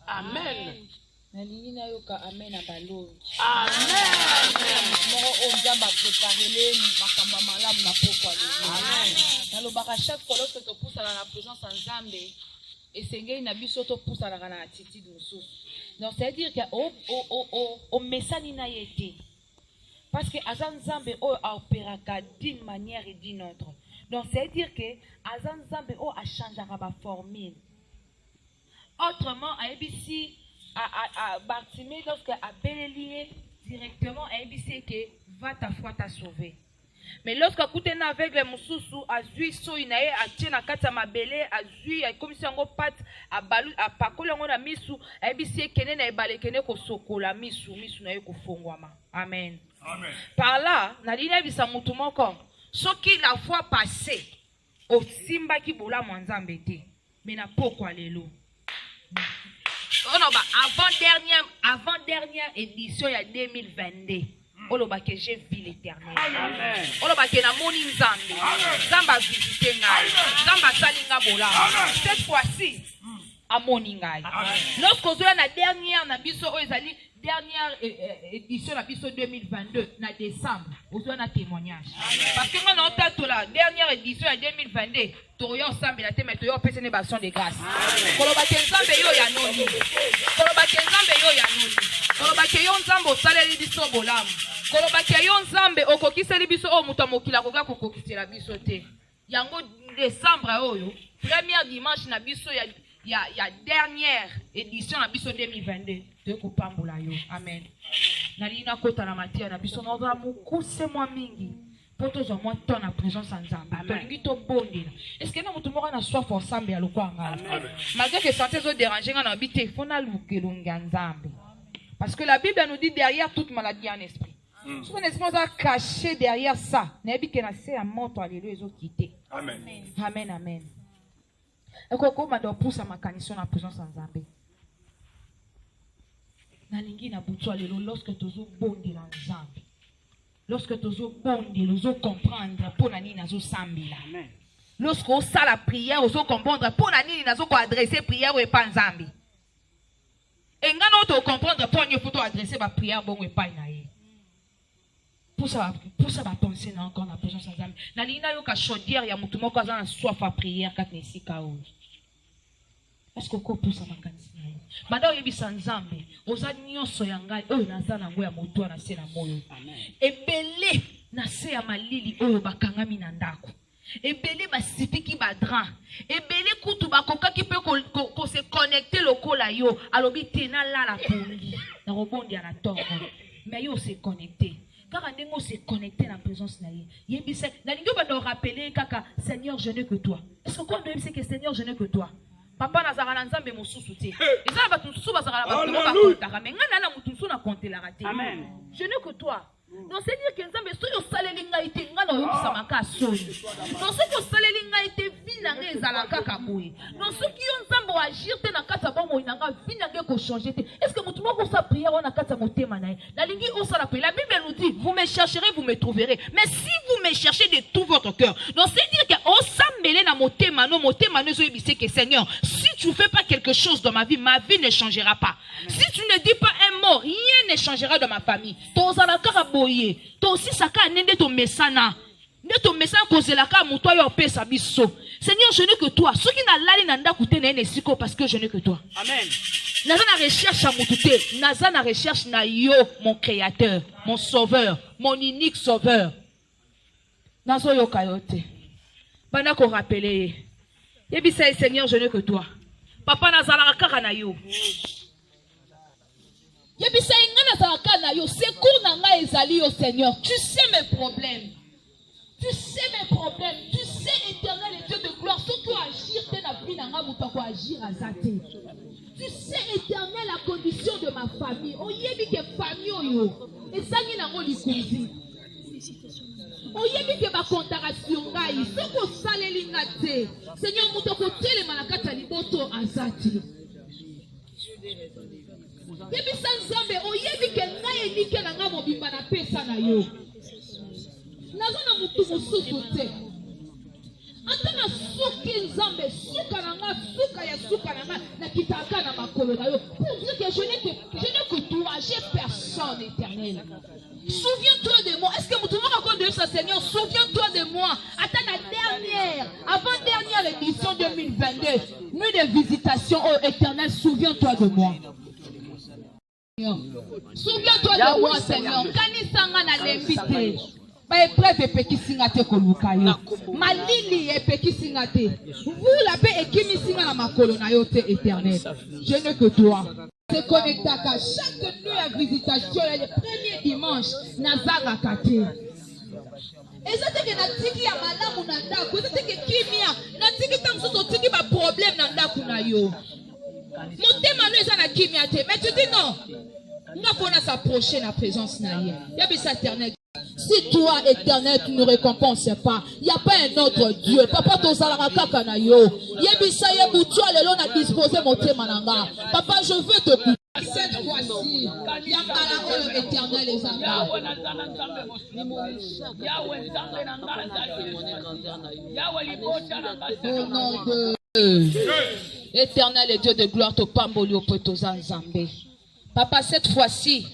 Amen. Nalina yoka amen abalo. Amen. Moro onzamba préparer makamba malamu na pokwa lelo. Amen. Nalobaka chaque fois lorsque tu pousses dans la présence en Nzambe et sengeli na biso to pousse na kana attitude mususu. Donc c'est à dire que o mesani na yete. Parce que Azan Nzambe o a opéraka d'une manière et d'une autre. Donc c'est à dire que Azan Nzambe o a changé la formule. Autrement, à ABC, à Bartimée, lorsque à Bélélié, directement, à ABC, que va ta foi t'a sauvé. Mais lorsque à côté avec les moussous, à Zui, so inae, à Tchena Kata Mabélé, à Zui, à comme si on pat, à Balou, à Pakola, on a mis sous, à ABC, Kene na Balé, Kene ko Sokola, Missou, na Yoko Fongwama. Amen. Amen. Par là, Nadine Bisa Moutoumoko, ce qui la fois passée, au Simba qui boula Mwanzambete, mais n'a pas quoi les loups. Oh non, avant-dernière édition, il y a 2022. Oh non, que j'ai vu l'éternel. Amen. Oh non, que na moni Nzambe. Nzamba visité ngai. Nzamba salinga bola. Cette fois-ci, à moni ngai. Lorsque on a la dernière, na biso ezali dernière édition, na biso 2022, na décembre, on a un témoignage. Parce que moi, on la dernière édition en 2022. Toyo Sambe la teme toyo pese ne bason de grâce. Koloba Nzambe yo ya noni. Koloba Nzambe yo ya noni. Koloba yo Nzambe osaleli biso bolamu. Koloba yo Nzambe okokiseli biso o muto mokila koga kokokisela biso te. Yango décembre oyo, première dimanche na biso ya dernière édition na biso 2022. Toyo kopambola yo. Amen. Na lina kota na matia na biso na za mukuse mwa mingi. Pour tous au moins ton présence en Zambie. Est-ce que nous avons une soif ensemble à l'Okwanga? Malgré que certains ont dérangé, on a habité, il faut Zambie. Parce que la Bible nous dit derrière toute maladie en esprit. Si on est caché derrière ça, on a dit que c'est un mort, les autres quittés. Amen. Amen, amen. Et comment on pousse à ma canison en présence en Zambie? Nalingi na butu alelo lorsque tu es bon dans Zambie. Lorsque tu comprendre pour nani nazo sambila. Lorsque tu as la prière, tu comprendre pour nani nazo ko adresser prière ou pas nzambi. Et ngano to comprendre pour ni faut adresser ba prière bon ou pas naie. Pour ça va penser na encore la présence nzambi. Na lina yo ka chaudière ya mutu moko azana soif à prière kat nesika o. Est-ce que ko pour ça makanisi na yo? Banda oyebisa nzambe oza nyonso ya ngai oyo naza nango ya moto na se na moyo. Ebele na se ya malili oyo bakangami na ndako. Ebele basipiki badran. Ebele kutu bakokaki pe ko se connecter lokola yo alobi tena la la poli. Na robondi na tongo. Mais yo se connecter. Car on se connecter dans la présence na ye. Yebisa na lingo ba do rappeler kaka Seigneur je n'ai que toi. Est-ce que quand on dit que Seigneur je n'ai que toi? Papa nazara nzambe mosusu te. Ezala batu mosusu bazala batu ba kontaka mais ngana na mutu mosusu na konte la raté. Amen. Je n'ai que toi. Donc c'est dire que nzambe so yo saleli ngai te ngana yo bisamaka soni. Donc ce que saleli ngai te vina ngai ezala kaka boye. Donc ce qui yo nzambe wa agir te na kata bongo inanga vina ngai ko changer te. Est-ce que mutu moko sa prière wana kata motema na ye? La lingi o sala pe. La Bible nous dit vous me chercherez vous me trouverez. Mais si vous me cherchez de tout votre cœur. Donc c'est dire que o sambele na motema no zo yebise que Seigneur, si tu ne fais pas quelque chose dans ma vie ne changera pas. Si tu ne dis pas un mot, rien ne changera dans ma famille. Tozala karaboye, to aussi saka nende to mesana. Ne to mesana kozelaka muto yo pesa biso. Seigneur, je n'ai que toi. Ceux qui n'a lali nanda kute na nesiko parce que je n'ai que toi. Amen. Naza na recherche à mutute, naza na recherche na yo mon créateur, mon sauveur, mon unique sauveur. Nazo yo kayote. Bana ko rappeler. Yebisa Seigneur, je n'ai que toi. Papa nazala kaka na yo. Yebisa ngana nazala kaka na yo. Secours na nga ezali yo Seigneur. Tu sais mes problèmes. Tu sais mes problèmes. Tu sais éternel et Dieu de gloire. Surtout agir te na vie na nga muta ko agir azate. Tu sais éternel la condition de ma famille. Oyebi ke famille oyo. Ezangi na ngo likunzi. Oyebi ke ba kontaration ngai. Soko saleli ngate. Seigneur muto ko telema na kata liboto azati. Yebi sanzambe oyebi ke ngai elike na nga mobimba na pesa na yo. Nazana mutu mususu te. Ata na suki nzambe suka na nga suka ya suka na nga na kitaka na éternel. Souviens-toi de moi. Est-ce que vous trouvez encore de ça, Seigneur? Souviens-toi de moi. Attends la dernière, avant-dernière édition 2022, nuit de visitation au éternel. Souviens-toi de moi. Souviens-toi de moi, Seigneur. Kanisanga na lembite. Ba épreuve epekisinga te koluka yo. Malili epekisinga te. Vous la paix ekimisinga na makolo na yo te éternel. Je n'ai que toi. Se connecta à chaque nuit à visitation le premier dimanche nazara kate. Eza teke na tiki ya malamu na ndako, eza teke kimia, na tiki tamsuso tiki ba problème na ndako na yo. Motema no eza na kimia te, mais tu dis non. Nous faut s'approcher de la présence na ye. Yabisa éternel. Si toi, éternel, tu ne récompenses pas, il n'y a pas un autre Dieu. Papa, ton salaraka kanayo. Yebisa yebutwa lelo na disposer mon temananga. Papa, je veux te couper. Cette fois-ci, il y a pas éternel les amis. Au nom de éternel et Dieu de gloire, to pamboli au potoza nzambe. Papa, cette fois-ci,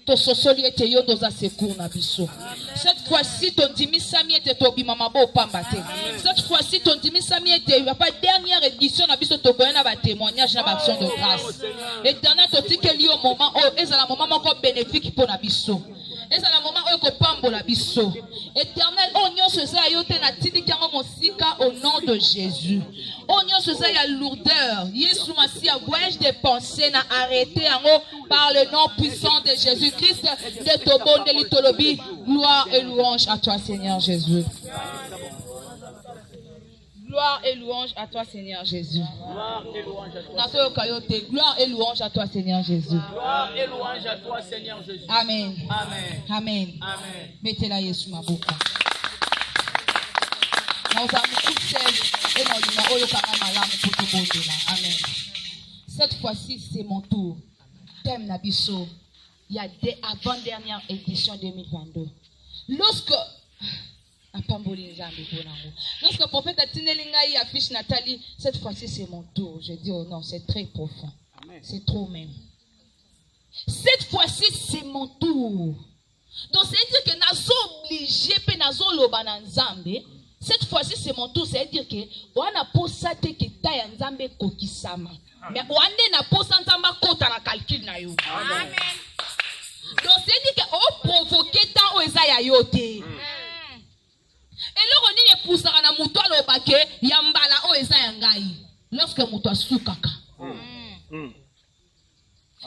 to sosoli ete yo doza secours na biso. Cette fois-ci, ton dimisami ete to bimamabo pambate. Cette fois-ci, ton dimisami ete y a pas dernière édition na biso to koyena ba témoignage na ba action de grâce. Éternel, to tikeli au moment oh ezala moment moko bénéfique pour na biso. Ezala moment où ko pambola biso. Éternel, oh nyonso za yo te na tindi kango mosika au nom de Jésus. Oh nyonso za ya lourdeur. Yesu Masia voyage des pensées na arrêté yango par le nom puissant de Jésus-Christ de Tobo de Litolobi. Gloire et louange à toi Seigneur Jésus. Gloire et louange à toi Seigneur Jésus. Gloire et louange à toi. Gloire et louange à toi Seigneur Jésus. Gloire et louange à toi Seigneur Jésus. Amen. Amen. Amen. Amen. Mettez-la Yesu maboka. Amen. Cette fois-ci, c'est mon tour. Thème Nabiso. Il y a des avant-dernière édition 2022. Lorsque le prophète a tinelinga affiche Nathalie, cette fois-ci c'est mon tour. Je dis oh non, c'est très profond. C'est trop même. Cette fois-ci c'est mon tour. Donc c'est-à-dire que nazo obligé pe nazo loba na nzambe. Cette fois-ci c'est mon tour, c'est-à-dire que wana posa te ke ta ya nzambe kokisama. Mais wande na posa nzamba kota na calcul na yo. Amen. Donc c'est-à-dire que o provoquer ta o eza ya yo te. Et le roni ne poussera na muto alobake yambala o eza yangai lorsque muto asukaka.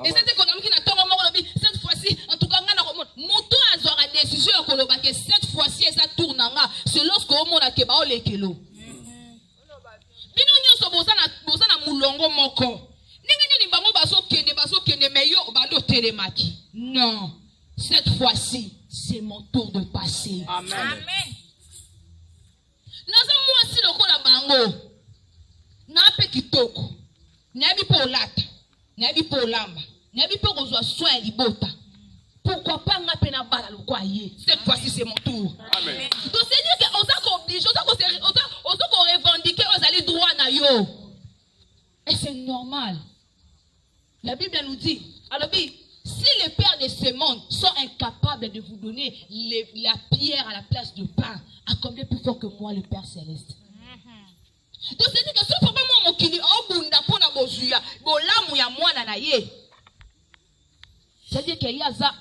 Et c'est économique na tongo moko lobi cette fois-ci en tout cas ngana ko muto azora décision ya kolobake cette fois-ci eza tournanga c'est lorsque o mona ke ba o lekelo. Bino nyoso boza na mulongo moko. Ningi nini bango baso kende meyo bando telemaki. Non, cette fois-ci c'est mon tour de passer. Amen. Amen. Naza mwasi lokola bango na pe kitoko na bi po lata na bi po lamba na bi po kozwa soin libota pourquoi pas nga pe na bala lokwa ye cette fois-ci c'est mon tour. Amen. Donc c'est dire que on s'est obligé on s'est revendiquer aux allez droit na yo et c'est normal. La Bible nous dit alors si les pères de ce monde sont incapables de vous donner la pierre à la place de pain, à combien plus fort que moi le Père Céleste? Donc c'est-à-dire que ce papa moi mokili obunda pona bozuya bolamu ya mwana na ye. C'est-à-dire qu'il y a ça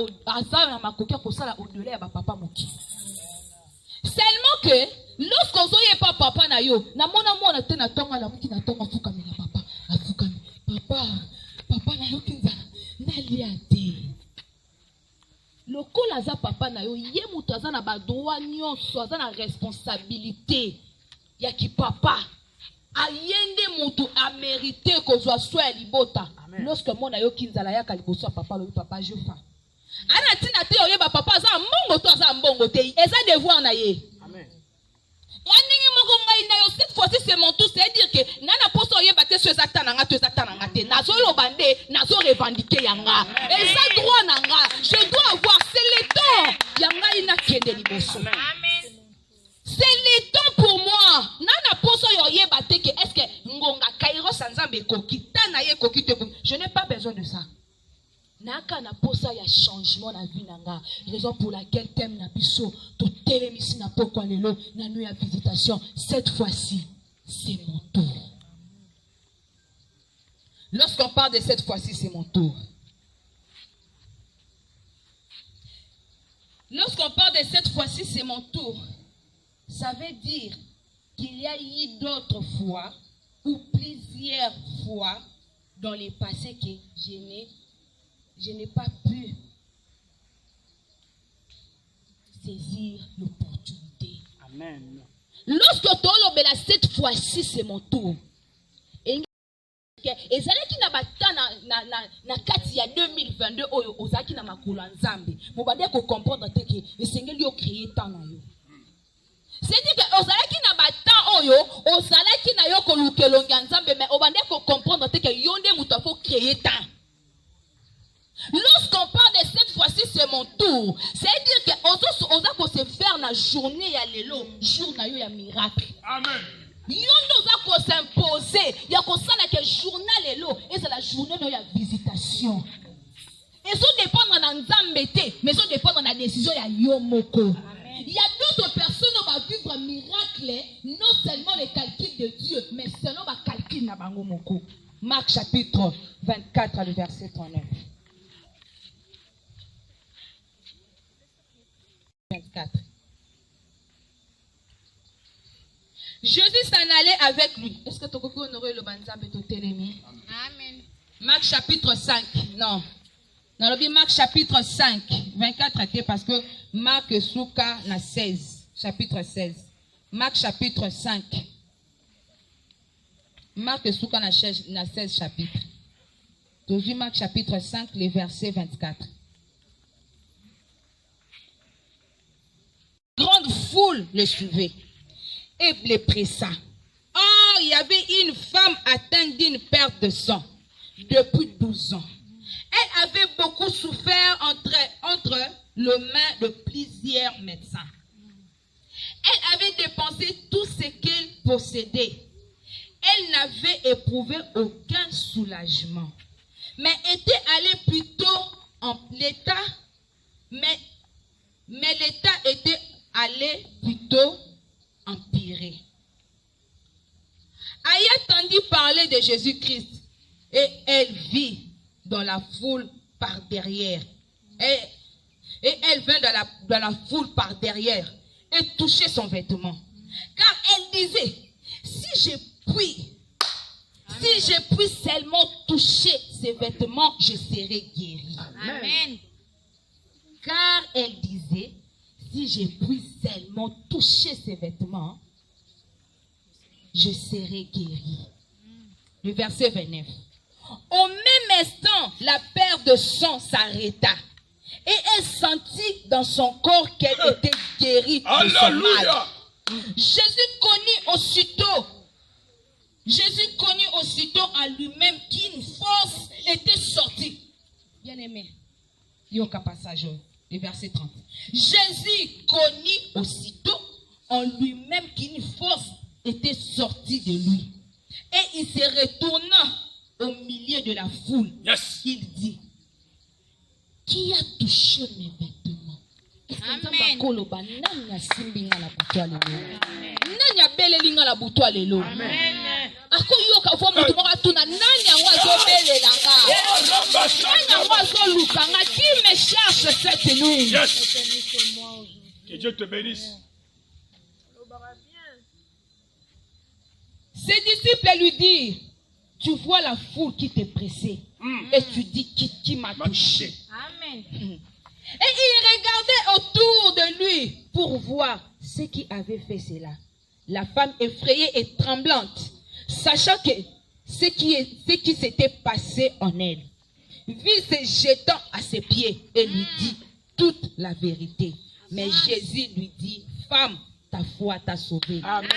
na makokia ko sala au-delà ya papa mokili. Seulement que lorsqu'on soye pas papa na yo, na mona te na tonga la muki na tonga fuka mina papa, afuka papa na yo kinza. Naliate lokola za papa na yo ye mutu aza na ba droit nyonso aza na responsabilité ya ki papa ayende mutu a mérité kozwa soin libota. Lorsque mona yo kinzala ya kaliboso papa lo papa je fa ana tina te oyeba papa aza mbongo to aza mbongo te eza devoir na ye. Amen. Yaningi moko ngai na yo cette fois-ci c'est mon tour, c'est-à-dire que nana poso oyeba te so ezata na nga to ezata na nga te nazo lobande nazo revendiquer yanga eza droit na nga je dois avoir c'est le temps yanga ina kende liboso. Amen. C'est le temps pour moi nana poso oyeba te que est-ce que ngonga kairo sanzambe koki tana ye koki te je n'ai pas besoin de ça. Naka na posa ya changement na vie nanga. Raison pour laquelle thème na biso to télémisi na pokwa lelo na nuit à visitation. Cette fois-ci, c'est mon tour. Lorsqu'on parle de cette fois-ci, c'est mon tour. Lorsqu'on parle de cette fois-ci, c'est mon tour. Ça veut dire qu'il y a eu d'autres fois ou plusieurs fois dans le passé que je n'ai pas pu saisir l'opportunité. Amen. Lorsque tu as cette fois-ci, c'est mon tour. Et ça qui n'a pas na kati ya 2022 oyo ozaki na makolo nzambe. Mobade ko comprendre te que esengeli yo créer temps na yo. C'est-à-dire que ozalaki na batan oyo ozalaki na yo ko lukelonga nzambe mais obande ko comprendre te que yonde muto faut créer temps. Lorsqu'on parle de cette fois-ci, c'est mon tour. C'est-à-dire que on va se faire la journée ya lelo, jour na yo ya miracle. Amen. Yondo za ko s'imposer, ya ko sala que journal lelo, et c'est la journée de la visitation. Et ça dépend de la nzambe, mais ça dépend de la décision ya yomoko. Il y a d'autres personnes qui vont vivre un miracle, non seulement le calcul de Dieu, mais selon le calcul na bango moko. Marc chapitre 24, le verset 39. 24. Jésus s'en allait avec lui. Est-ce que tu peux honorer le banzambe de Télémi? Amen. Marc chapitre 5. Non. Dans le Marc chapitre 5. 24 parce que Marc Souka na 16. Chapitre 16. Marc chapitre 5. Marc Souka na 16 chapitre. Toujours Marc chapitre 5, le verset 24. Grande foule le suivait et les pressa. Or, il y avait une femme atteinte d'une perte de sang depuis 12 ans. Elle avait beaucoup souffert entre les mains de plusieurs médecins. Elle avait dépensé tout ce qu'elle possédait. Elle n'avait éprouvé aucun soulagement, mais était allée plutôt en l'état, mais l'état était allé plutôt empirer. Ayant entendu parler de Jésus-Christ, et elle vit dans la foule par derrière. Et elle vint dans la foule par derrière et touchait son vêtement. Car elle disait, si je puis seulement toucher ses vêtements, je serai guérie. Amen. Car elle disait, si je puis seulement toucher ses vêtements, je serai guérie. Le verset 29. Au même instant, la perte de sang s'arrêta. Et elle sentit dans son corps qu'elle était guérie de son mal. Jésus connut aussitôt en lui-même qu'une force était sortie. Bien aimé. Yoka passage, le verset 30. Jésus connut aussitôt en lui-même qu'une force était sortie de lui. Et il se retourna au milieu de la foule. Yes. Il dit, qui a touché mes vêtements? Amen. Qui me cherche cette nuit? Yes. Que Dieu te bénisse. Ses disciples lui dirent, tu vois la foule qui te pressait et tu dis qui m'a touché. Amen. Et il regardait autour de lui pour voir ce qui avait fait cela. La femme effrayée et tremblante, sachant que ce qui s'était passé en elle, vit se jetant à ses pieds et lui dit toute la vérité. Mais Jésus lui dit, femme, ta foi t'a sauvé. Amen.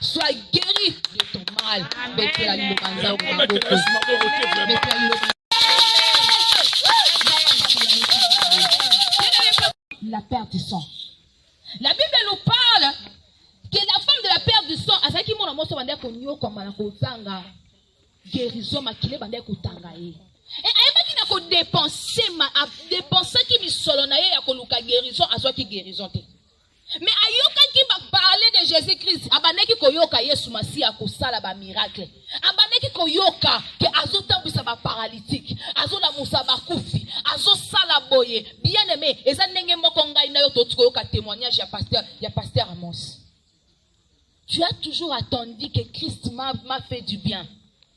Sois guéri de ton mal. La perte du sang. La Bible nous parle que la femme de la perte du sang, à ce qui m'a montré que nous comme guérison makile bande kutanga ye. Et ayebaki na ko dépenser qui mi solo na ye ya ko luka guérison azwa ki guérison te. Mais ayoka qui va parler de Jésus-Christ, abaneki koyoka Yesu Masia ko sala ba miracle. Abaneki koyoka ke azotambisa ba paralytique, azola musa ba kufi, azosala boye. Bien-aimé, eza ndenge moko ngai na yo tokoyoka témoignage ya pasteur Amos. Tu as toujours attendu que Christ m'a fait du bien.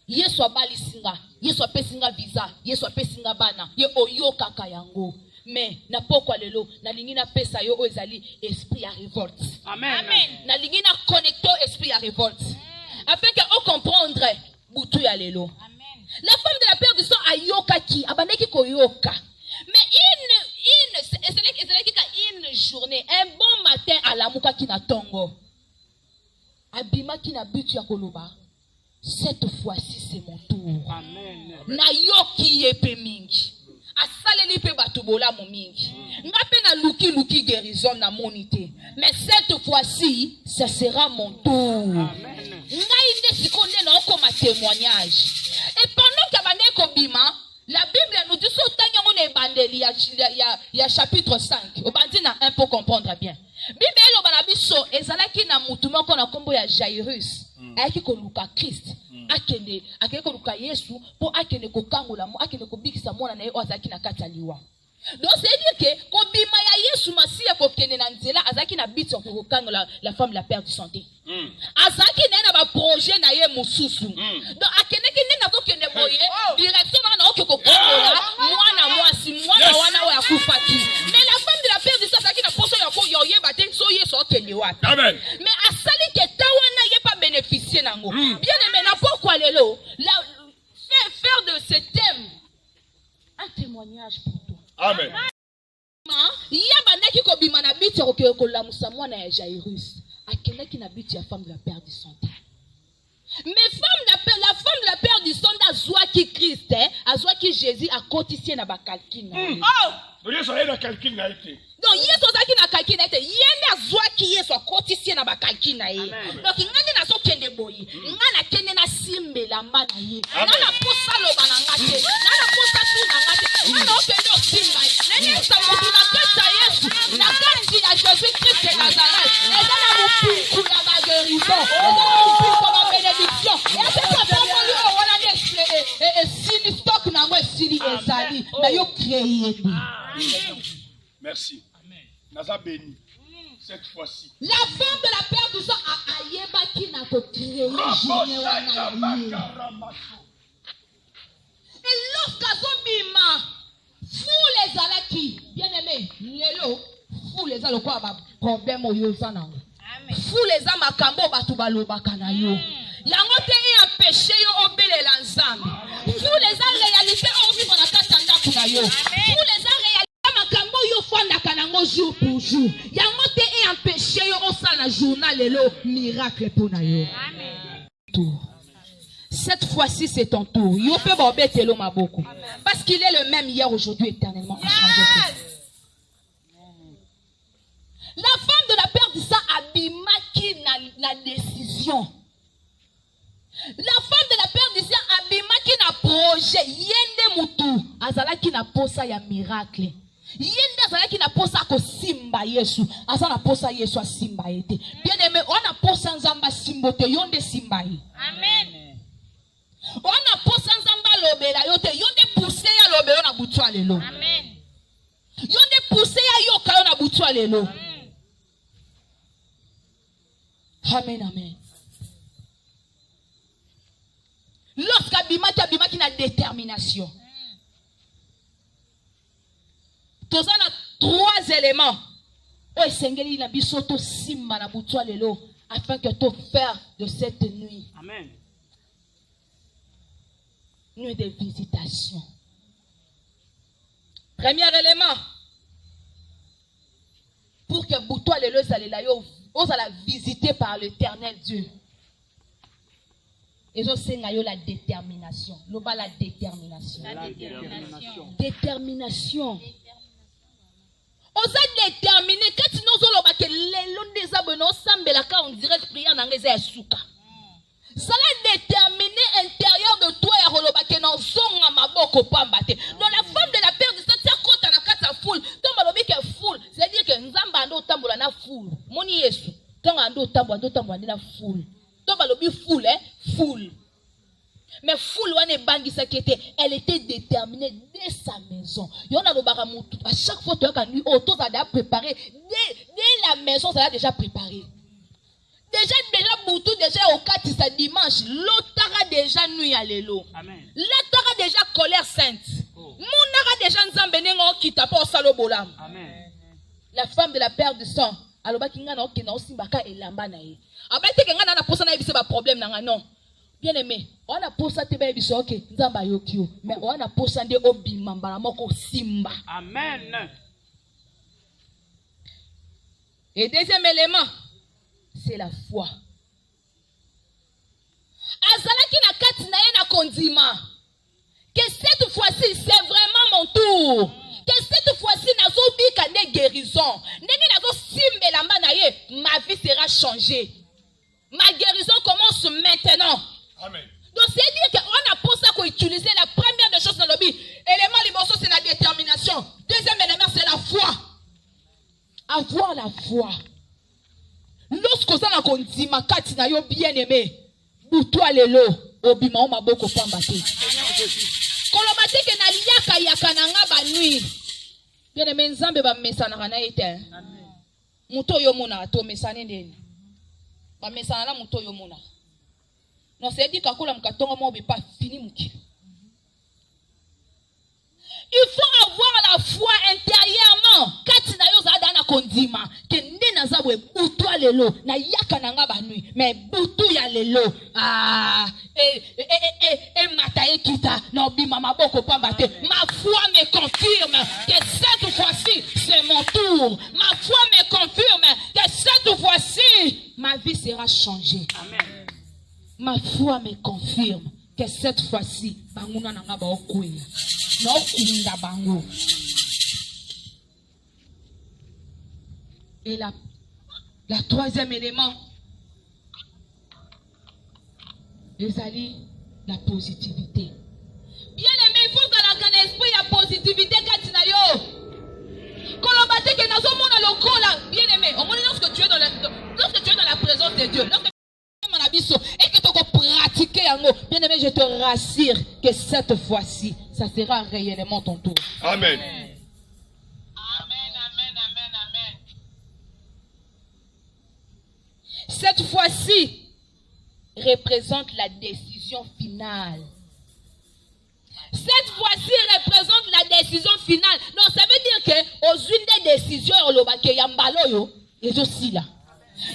Yesu abalisinga, Yesu apesinga visa, Yesu apesinga bana, ye oyoka kayango. Mais na pokwa lelo na lingi na pesa yo ezali esprit à révolte. Amen. Na lingi na connecto esprit à révolte. Afin que on comprendre butu ya lelo. Amen. La femme de la père du sang ayoka ki abaneki koyoka. Mais une journée, un bon matin à la muka ki na tongo. Abima ki na butu ya koloba. Cette fois-ci c'est mon tour. Amen. Na yoki yepe mingi. Asaleli pe batubola mo mingi. Ngape na luki guérison na monité. Mais cette fois-ci, ce sera mon tour. Amen. Ngaïde sikonde na okoma témoignage. Et pendant qu'abane kobima, la Bible nous dit sotanya ngone bandeli ya chapitre 5. Obandi na un pour comprendre bien. Bible elo banabiso ezalaki na mutu moko na kombo ya Jairus. Ayaki ko luka Christ. Akende ko luka Yesu po akende ko kangola mo akende ko bikisa mona na ye ozaki na kataliwa. Donc c'est dire que kobima ya Yesu Masia ko kende na nzela azaki na bitso ko kangola la femme la perte de santé. Azaki na ba projet na ye mususu. Donc akende kende na ko kende boye directement na ko kangola mwana mwasi mwana wana wa kufaki. Mais la femme de la perte de santé azaki na poso ya ko yoye batin so Yesu okende wapi. Amen. Mais asali ke tawana ye pas bénéficier nango. Bien aimé na pourquoi lelo faire de ce thème un témoignage pour toi. Amen. Yabandaki ko bima na biti ko lamusa mwana ya Jairus. Akendaki na biti ya femme de la perte du santé. Mais la femme de la perte du santé azwa ki Christ, azwa ki Jésus a cotisé na ba calcul. Oh! Yesu aina calcul na été. Donc Yesu azaki na calcul na été. Yende azwa ki Yesu a cotisé na ba calcul na ye. Donc ngani na so kende boyi. Ngana kende na simbe la mana ye. Ngana posa lo banangate. Ngana posa tu na ngate. Ngana okende osimba. Nene sa mutu na kata Yesu. Na kati ya Jésus Christ de Nazareth. Eza na mutu la ba guérison. Eza na mutu la bénédiction. Et c'est pas pour lui on a des sini stock na ngo sini ezali. Na yo créer. Merci. Naza béni. Cette fois-ci. La femme de la perte du sang a ayeba qui n'a pas créé. Et lorsqu'Azobima, fou les alaki, bien aimé, lelo, fou les alaki, quoi, problème au yosana. Fou les amakambo batubalo bakanayo. Yangote et un péché yo obéle l'ensemble. Fou les a réalité au vivre na katanda kunayo. Fou les a réalité makambo yo fanda kanango jour pour jour. Yangote et un péché yo osana journal lelo miracle pour nayo. Amen. Tour. Cette fois-ci, c'est ton tour. Parce qu'il est le même hier, aujourd'hui, éternellement. La femme de la perte du sang abimaki la décision. La femme de la perte du sang abimaki na projet. Yende mutu. Azalaki na posa ya miracle. Yende azalaki na posa ko simba Yesu. Azala posa Yesu a simba ete. Bien aimé, on a posa nzamba simbote. Yonde simba ye. Amen. On a posé nzamba lobela yote yonde poussé ya lobelo na butwa lelo. Amen. Yonde poussé ya yoka yo na butwa lelo. Amen, amen. Lorsqu'abimaki na détermination. Tous on a 3 éléments. O sengeli na bisoto simba na butwa lelo afin que tu faire de cette nuit. Amen. Nuit de visitation. Premier élément. Pour que Boutoua le Zalelayo ose la visiter par l'éternel Dieu. Et je sais la détermination. L'oba la détermination. La détermination. Détermination. Osa déterminer quand nous allons que les longs des abonnés sambela ka on dirait prière dans les souka. Ça l'a déterminé intérieur de toi et relobake non zonga maboko pambate. Dans la foule. C'est-à-dire que nous avons tambola na foule. Moni Yesu. Tant ando tambola na foule. Tant balobi foule, foule. Mais foule wane bangi sakete, elle était déterminée dès sa maison. Yona lo baramutu. À chaque fois tu as nuit auto ça déjà préparé. Dès la maison ça a déjà préparé. Déjà Boutou, déjà au 4 ça dimanche, l'autre déjà nuit à l'élo. Amen. L'autre déjà colère sainte. Mon déjà nzambenengo qui t'a pas salo bolam. Amen. La femme de la perte de sang, aloba kinga na okena osimbaka elamba na ye. Abate kenga na posa na yebise ba problème na non. Bien aimé, on a posa te ba yebise OK, nzamba yokio, mais on a posa nde obima mbala moko simba. Amen. Et deuxième élément, c'est la foi. Azalaki na kati na ye na kondima. Que cette fois-ci, c'est vraiment mon tour. Que cette fois-ci, nazobika ne guérison. Nenge nazo simbela mbana ye, ma vie sera changée. Ma guérison commence maintenant. Amen. Donc c'est dire qu'on a pour ça qu'on utilise la première des choses dans le but. Élément libre, c'est la détermination. Deuxième élément, c'est la foi. Avoir la foi. Lorsqu'on a dit ma carte na yo bien aimé, boutou lelo obima o maboko pambate. Kolobate ke na liaka yaka na nga ba nuit. Bien aimé nzambe ba mesana kana ete. Muto yo mona to mesane ndeni. Ba mesana na muto yo mona. Non c'est dit kakola mkatonga mo pas fini muki. Il faut avoir la foi intérieurement. Katina yo za dana kondima ke nde na zabwe butu lelo na yaka na nga banui mais butu ya lelo mataye kita na obima maboko pambate. Ma foi me confirme que cette fois-ci c'est mon tour. Ma foi me confirme que cette fois-ci ma vie sera changée. Amen. Ma foi me confirme que cette fois-ci banguna na nga ba okuya na okunda bango. Et la troisième élément, Ezali, la positivité. Bien aimé, il faut que l'esprit la positivité katina yo. Kolobate ke nazo mona lokola, bien aimé, au moins lorsque tu es dans la présence de Dieu, lorsque tu es dans la biso et que tu peux pratiquer yango, bien aimé, je te rassure que cette fois-ci, ça sera réellement ton tour. Amen. Cette fois-ci représente la décision finale. Cette fois-ci représente la décision finale. Non, ça veut dire que aux une des décisions, et aussi là.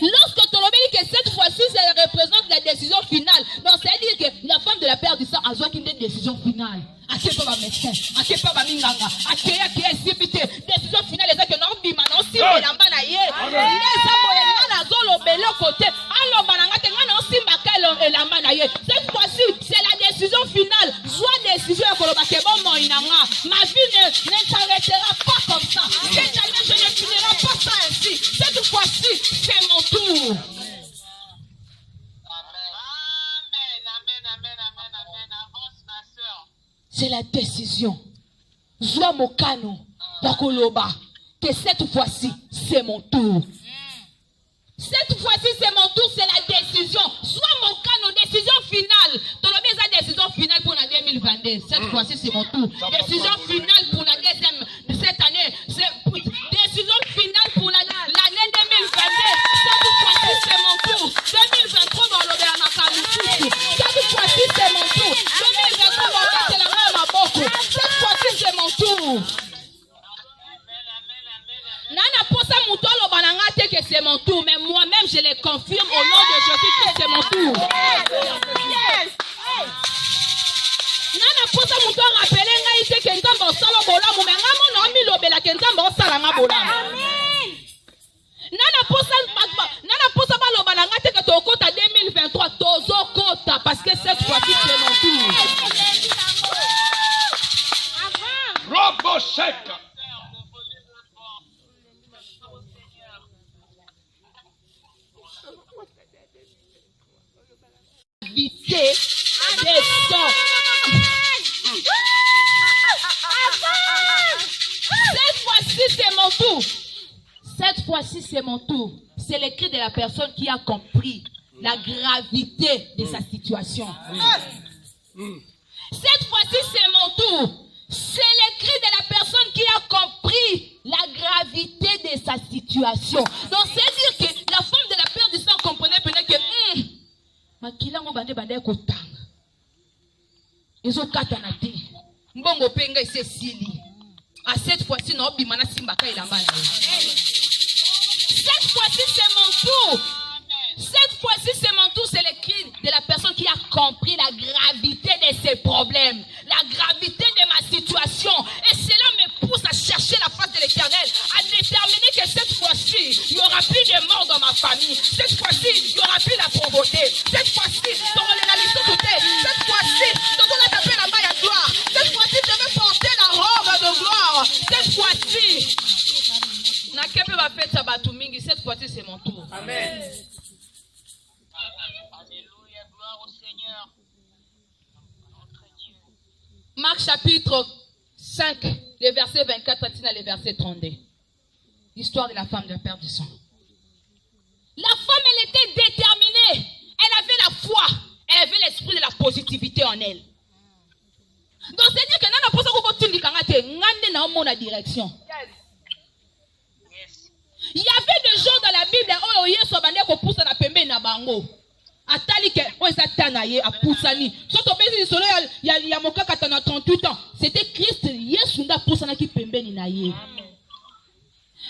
Lorsque tu dis que cette fois-ci, ça représente la décision finale. Non, ça veut dire que la femme de la perte du sang a besoin d'une décision finale. À quel pas médecin, à quel pas minganga, à quel décision finale, c'est que non, bima, non, si, mais la manaye, cette fois-ci, c'est la décision finale. Soit décision, ma vie ne s'arrêtera pas comme ça. Je ne finirai pas ça ainsi. Cette fois-ci, c'est mon tour. C'est la décision. Joa Mokano, Bakoloba, que cette fois-ci, c'est mon tour. Cette fois-ci, c'est mon tour, c'est la décision. Joa Mokano, décision finale. Tolobé sa décision finale pour la 2022. Cette fois-ci, c'est mon tour. Décision finale pour la deuxième de cette année. Décision finale pour l'année 2022. Cette fois-ci, c'est mon tour. 2023, on va le Nakamutu. Cette fois-ci, c'est mon tour. 2023, on va c'est la même à beaucoup. Cette fois-ci, c'est mon tour. Nana posa mutolo banangate que c'est mon tour, mais moi-même je le confirme au nom de Jésus que c'est mon tour. Nana posa mutolo rappelé ngaite que ntambo sala bolamu mais ngamo no mi lobela que ntambo sala nga bolamu. Nana posa baloba nangate que tokota 2023 tozo kota parce que cette fois-ci c'est mon tour. Robo sec. Vité des sons. Cette fois-ci, c'est mon tour. Cette fois-ci, c'est mon tour. C'est le cri de la personne qui a compris la gravité de sa situation. Cette fois-ci, c'est mon tour. C'est le cri de la personne qui a compris la gravité de sa situation. Donc, c'est-à-dire que la femme de la peur du sang comprenait peut-être que makila ngo bande bande kotanga. Ils ont katanate. Mbongo penga ise sili. À cette fois-ci, non, bimana simbaka ilambana. Cette fois-ci, c'est mon tour. Cette fois-ci, c'est mon tour. C'est le cri de la personne qui a compris la gravité de ses problèmes, la gravité de ma situation. Et cela me pousse à chercher la face de l'Éternel, à déterminer que cette fois-ci, il n'y aura plus de mort dans ma famille. Cette fois-ci, il n'y aura plus la pauvreté. Cette fois-ci, dans la liste côté. Cette fois-ci, dans la tapée la maille à gloire. Cette fois-ci, je vais porter la robe de gloire. Cette fois-ci, cette fois-ci, c'est mon tour. Amen. Alléluia, gloire au Seigneur. Notre Dieu. Marc chapitre 5, les versets 24 à le verset 32. L'histoire de la femme de la perte du sang. La femme, elle était déterminée. Elle avait la foi. Elle avait l'esprit de la positivité en elle. Donc, c'est-à-dire que nous avons posé la direction. Il y avait des gens dans la Bible où il y a des gens qui poussent na pembe na bango. Atali ke o ezatana ye apusani. Soto bezi solo ya mokaka tana 38 ans. C'était Christ Yesu nda pusana ki pembe ni na ye.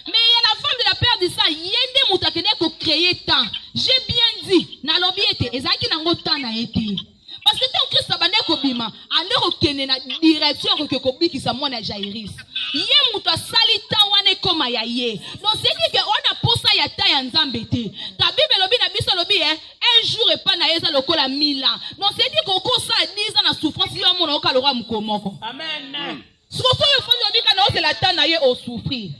Mais il y a la femme de la peur de ça, yende mutakene ko créer temps. J'ai bien dit, na lobi ete ezaki nango temps na ete. Parce que tant que Christ abane ko bima, alors okene na direction ko kobiki sa mwana Jairus. Ye muta salita wane koma ya ye. Donc c'est dit que on a posa ya ta ya nzambe te. Ta Bible lobi na biso lobi un jour et pas na yeza lokola 1000 ans. Donc c'est dit ko ko sa 10 ans na souffrance yo mona okalora mukomoko. Amen. Souffrance yo fo lobi kana o se la ta na ye au souffrir.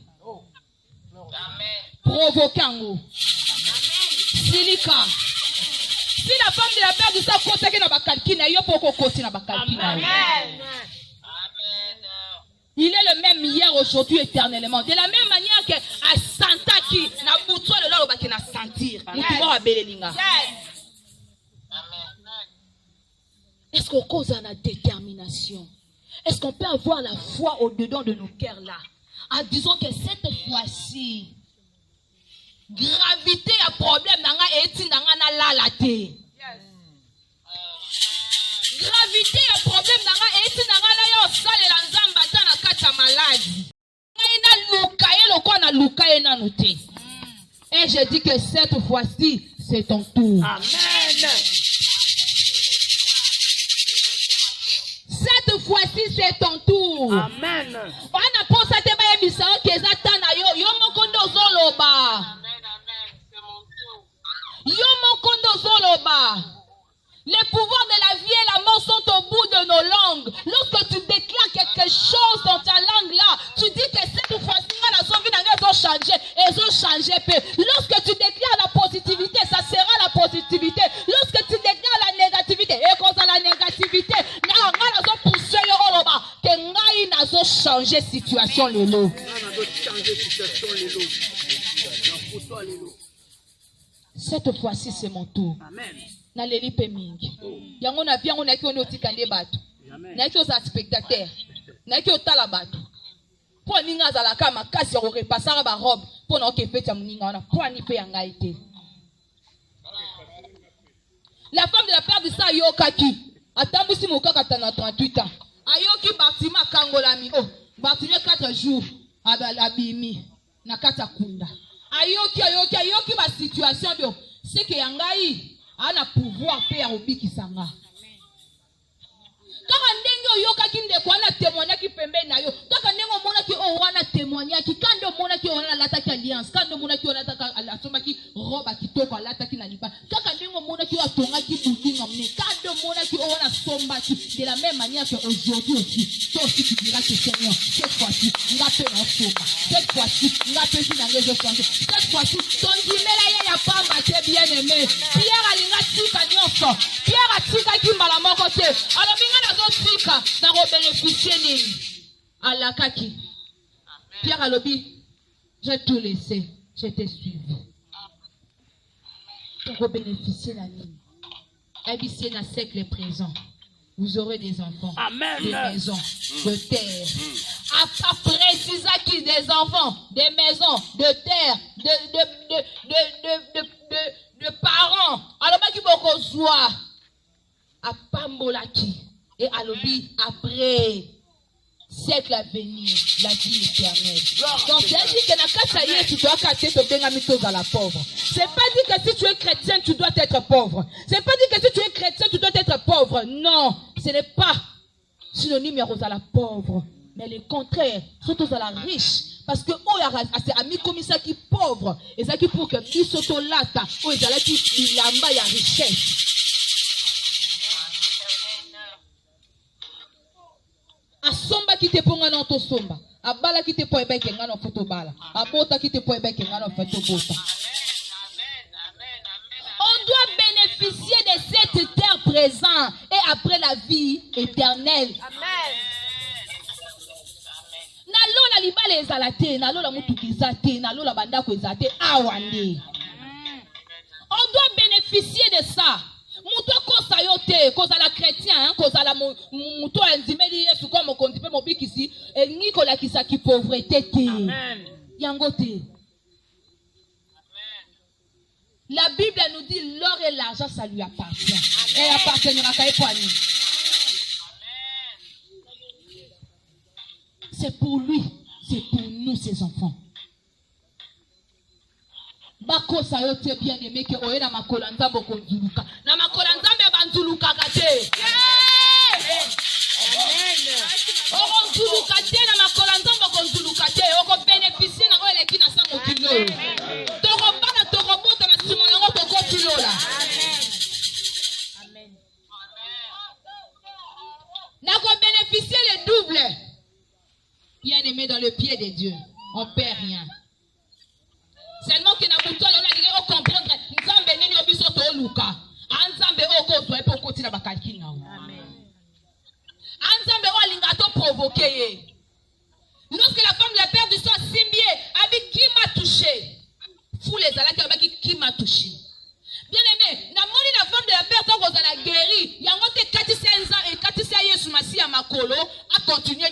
Amen. Provoquant. Silika. Si la femme de la peur du sang côté na bakalkina yo poko côté na bakalkina. Amen. Il est le même hier, aujourd'hui, éternellement. De la même manière que à Santa qui n'a pas de l'eau qui n'a sentir. Est-ce qu'on cause la détermination? Est-ce qu'on peut avoir la foi au-dedans de nos cœurs là? En disant que cette fois-ci, gravité à problème n'a pas été dans la laté. Gravité à problème n'a pas été dans la salle et l'ensemble dans la carte maladie. Et je dis que cette fois-ci, c'est ton tour. Amen. Cette fois-ci, c'est ton tour. Amen. On a pensé à te bailler misao kezatana yo mokondo zoloba. Amen. C'est mon tour. Yo mokondo zoloba. Les pouvoirs de la vie et la mort sont au bout de nos langues. Lorsque tu déclares quelque chose dans ta langue là, tu dis que cette fois-ci, elles ont changé. Lorsque tu déclares la positivité, ça sera la positivité. Lorsque tu déclares la négativité, et quand la négativité, elles ont changé situation lelo. Cette fois-ci, c'est mon tour. Amen. Na leli pe mingi. Yango na bien on a ki on otikande bato. Na ki oza spectateur. Na ki otala bato. Po ninga za la kama kasi ya repasser ba robe po na ke fete ya muninga ona po ani pe yanga ite. La femme de la peur de ça yokaki. Atambusi mokaka tana 38 ans. Ayoki Bartima kangolami. Oh, Bartima 4 jours abimi na kata kunda. Ayoki ba situation bio. C'est que yangai ana pouvoir faire obiki sanga. Kaka ndenge oyokaki ndeko ana témoigner ki pembe na yo. Kaka ndenge omona ki o wana témoigner ki kande omona ki ona lata ki alliance, kande omona ki ona lata asoma ki roba kitoko alata ki na lipa. Kaka ndenge omona ki atonga ki butinga mne. Kande omona ki ona somba ki de la même manière que aujourd'hui aussi. Toi aussi tu diras que Seigneur, cette fois-ci, on va faire un somba. Cette fois-ci, on va faire une engagement changer. Cette fois-ci, ton dimela ya pas ma bien aimé. Pierre alinga tika nyonso. Pierre atika ki mbala moko te. Alors binga na tika na ko bénéficier nini. Alakaki. Pierre alobi, j'ai tout laissé. Je t'ai suivi. Pour bénéficier de la ligne. Habiter dans le siècle présent. Vous aurez des enfants, Amen. des maisons, de terre. Après, c'est ça qui des enfants, des maisons, de terre, de parents. Alors, qui beaucoup soit à Pambolaki et à l'obi après siècle à venir, la vie éternelle. Donc, c'est-à-dire que tu dois casser ton bénamito à la pauvre. C'est pas dit que si tu es chrétien, tu dois être pauvre. C'est pas dit que si tu es chrétien, tu dois être pauvre. Non, ce n'est pas synonyme à la pauvre. Mais le contraire, surtout à la riche. Parce que, oh, il y a amis comme ça qui pauvre. Et ça qui pour que lui s'auto lata. Oh, il y a là qui il a la richesse. Asomba qui te ponga na to somba, abala qui te po ebeke ngano foto bala, abota qui te po ebeke ngano foto bota. On doit bénéficier de cette terre présente et après la vie éternelle. Amen. Na lola libala ezalate, na lola mutukizate, na lola bandako ezate awande. On doit bénéficier de ça. Muto kosa yote kosa la chrétien kosa la muto enzimeli yesu comme kondipe mobikisi engi kola kisa ki pauvreté te yango te. La Bible nous dit l'or et l'argent ça lui appartient. Et appartiendra qu'à époigner. C'est pour lui, c'est pour nous ses enfants. Bako sayote bien aimé que oye na makolanza boko nzuluka na makolanza mbe banzuluka kate amen oko nzuluka te na makolanza boko nzuluka te oko bénéficier na oye leki na sango kilo toko bana toko bota na sima yango toko kilo la amen na ko bénéficier le double bien aimé dans le pied de Dieu on perd rien. Seulement que na muto la on a comprendre nzambe nini obiso to luka anzambe oko to epo koti na bakalki na amen anzambe o linga to provoquer ye. Lorsque la femme de la père du sang Simbie a dit qui m'a touché, fou les alaki a dit qui m'a touché. Bien aimé, na moni la femme de la père to ko za la guéri yango te katisa enza et katisa Yesu masi ya makolo a continuer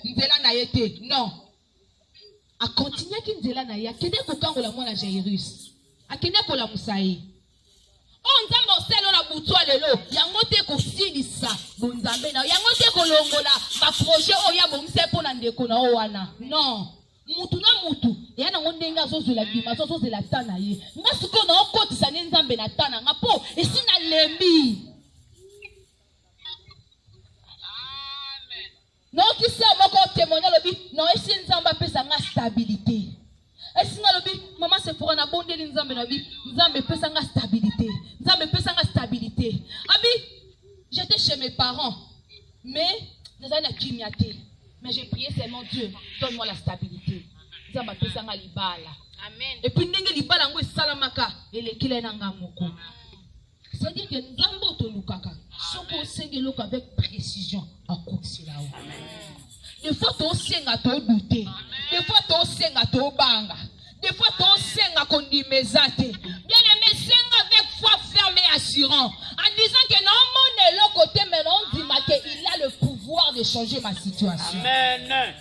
nzela na yete non. A continuer qui nzela na ya kende ko kango la mwana Jairus akende ko la musayi on nzambe oselo na butu lelo yango te ko silisa bonzambe na yango te ko longola ba projet oya bomse pona ndeko na wana non mutu na mutu ya na ndenga zozula bima zozula tana ye ngasuko na okotisa ne nzambe na tana ngapo esina lembi. Non, qui sait, moi, quand témoigner le but, non, et si nous avons besoin de stabilité. Et si nous avons dit, maman, c'est pour un abondé, nous avons besoin de stabilité. Nous avons besoin de stabilité. Abi, j'étais chez mes parents, mais nous avons kimyaté. Mais j'ai prié seulement Dieu, donne-moi la stabilité. Nous avons besoin de l'ibala. Amen. Et puis, nous avons l'ibala, nous avons salamaka, et les kilé nangamoko. C'est-à-dire que nous avons besoin de l'ibala, avec précision. Des fois, tu as douté. Des fois, tu as banga. Des fois, tu as condimezate. Bien aimé, c'est avec foi ferme et assurant. En disant que non, mon est l'autre côté, mais on dit qu'il a le pouvoir de changer ma situation. Amen.